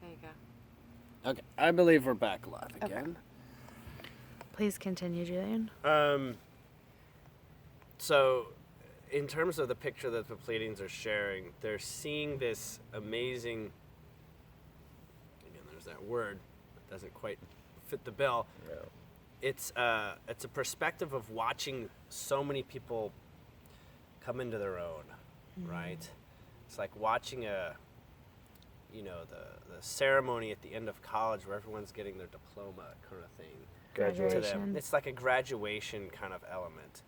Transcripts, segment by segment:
There you go. Okay, I believe we're back live Okay. again. Please continue, Julien. So, in terms of the picture that the Pleiadians are sharing, they're seeing this amazing, again, there's that word that doesn't quite fit the bill. No. It's a perspective of watching so many people come into their own, right? It's like watching the ceremony at the end of college where everyone's getting their diploma kind of thing. Graduation. To them. It's like a graduation kind of element.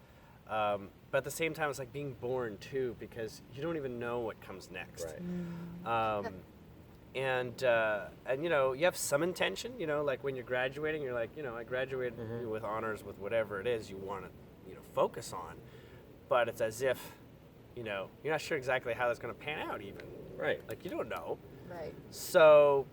But at the same time, it's like being born too, because you don't even know what comes next. Right. And you have some intention, like when you're graduating, you're like, I graduated with honors with whatever it is you want to, focus on. But it's as if, you're not sure exactly how that's going to pan out even. Right. Like you don't know. Right. So,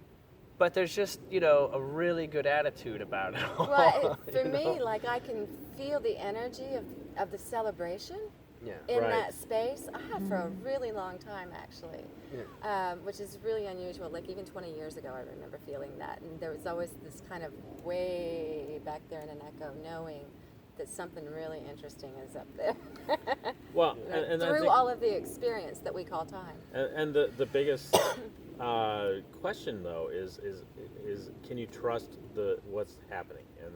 but there's just, a really good attitude about it all. Well, for me, like I can feel the energy of the celebration in Right. that space. I have for a really long time, actually, which is really unusual. Like even 20 years ago, I remember feeling that. And there was always this kind of way back there in an echo, knowing that something really interesting is up there. Well, and I through think, all of the experience that we call time. and the biggest question though is can you trust what's happening, and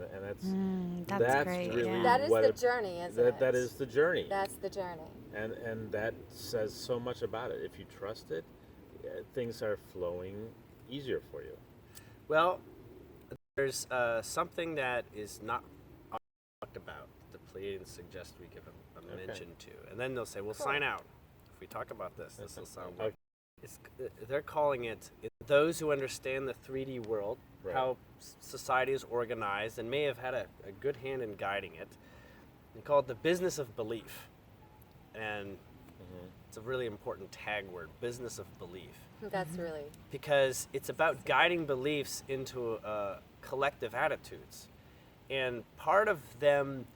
That's great, really yeah. That is what the journey, isn't it? that is the journey. That's the journey. And that says so much about it. If you trust it, things are flowing easier for you. Well, there's something that is not talked about. The Pleiadians suggest we give a mention to, and then they'll say, "We'll sign out if we talk about this. This will sound like." They're calling it those who understand the 3D world, Right. how society is organized, and may have had a good hand in guiding it. They call it the business of belief, and it's a really important tag word: business of belief. That's really Because it's about guiding beliefs into collective attitudes. And part of them,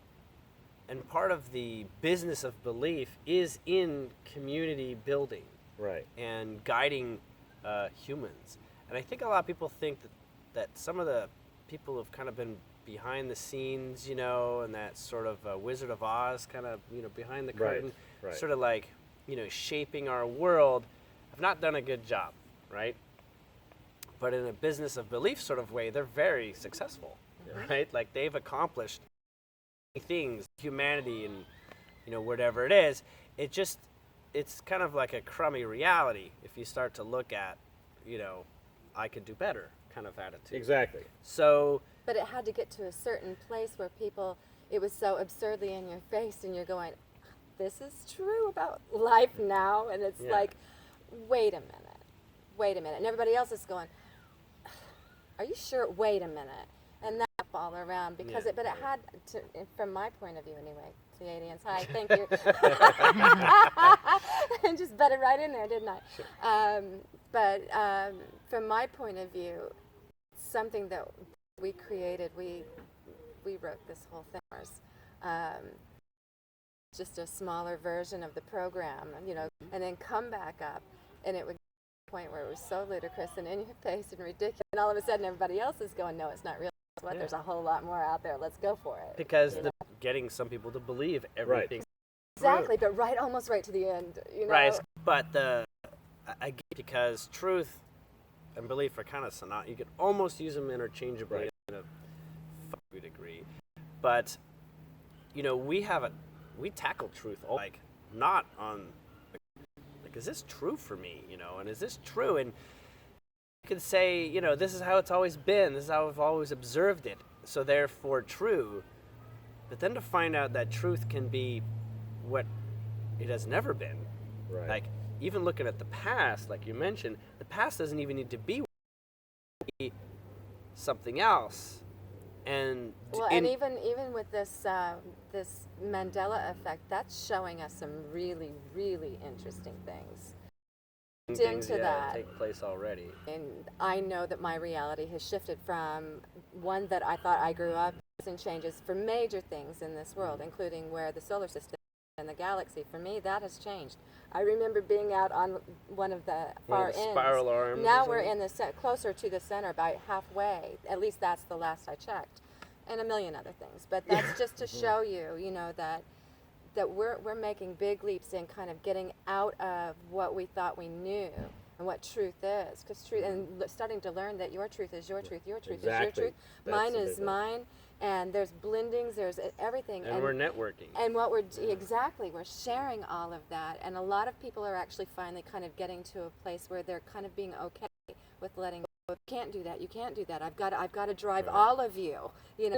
and part of the business of belief is in community building Right. and guiding humans. And I think a lot of people think that some of the people have kind of been behind the scenes, and that sort of Wizard of Oz kind of, behind the curtain, Right. sort of like, shaping our world, have not done a good job, right? But in a business of belief sort of way, they're very successful, right? Like they've accomplished things, humanity and, whatever it is. It's kind of like a crummy reality if you start to look at, I could do better kind of attitude. Exactly. So, But it had to get to a certain place where it was so absurdly in your face, and you're going, this is true about life now. And it's like, wait a minute. And everybody else is going, are you sure? Wait a minute. And that all around, because it had to, from my point of view anyway, Pleiadians, hi, thank you. And just bet it right in there, didn't I? Sure. But from my point of view, something that we created, we wrote this whole thing. Just a smaller version of the program, and then come back up, and it would get to a point where it was so ludicrous and in your face and ridiculous, and all of a sudden everybody else is going, no, it's not real. What? There's a whole lot more out there. Let's go for it. because getting some people to believe everything. Exactly, but almost right to the end. Right, but I get it, because truth and belief are kind of synonymous. You could almost use them interchangeably in a few degree. But, we tackle truth, like, not on, like, is this true for me, and is this true? And you could say, this is how it's always been, this is how I've always observed it, so therefore true. But then to find out that truth can be what it has never been. Right. Like, even looking at the past, like you mentioned, the past doesn't even need to be something else. And and even with this this Mandela effect, that's showing us some really, really interesting things. things into that. take place already. And I know that my reality has shifted from one that I thought I grew up and changes for major things in this world, including where the solar system in the galaxy. For me, that has changed. I remember being out on one of the far ends. Spiral arms. Now we're in the closer to the center, about halfway. At least that's the last I checked, and a million other things. But that's just to show you, you know, that we're making big leaps in kind of getting out of what we thought we knew and what truth is. Because truth, and starting to learn that your truth is your truth, your truth is your truth, mine is mine, and there's blendings, there's everything. And we're networking. And what we're sharing all of that, and a lot of people are actually finally kind of getting to a place where they're kind of being okay with letting go. You can't do that. You can't do that. I've got to drive all of you. You know,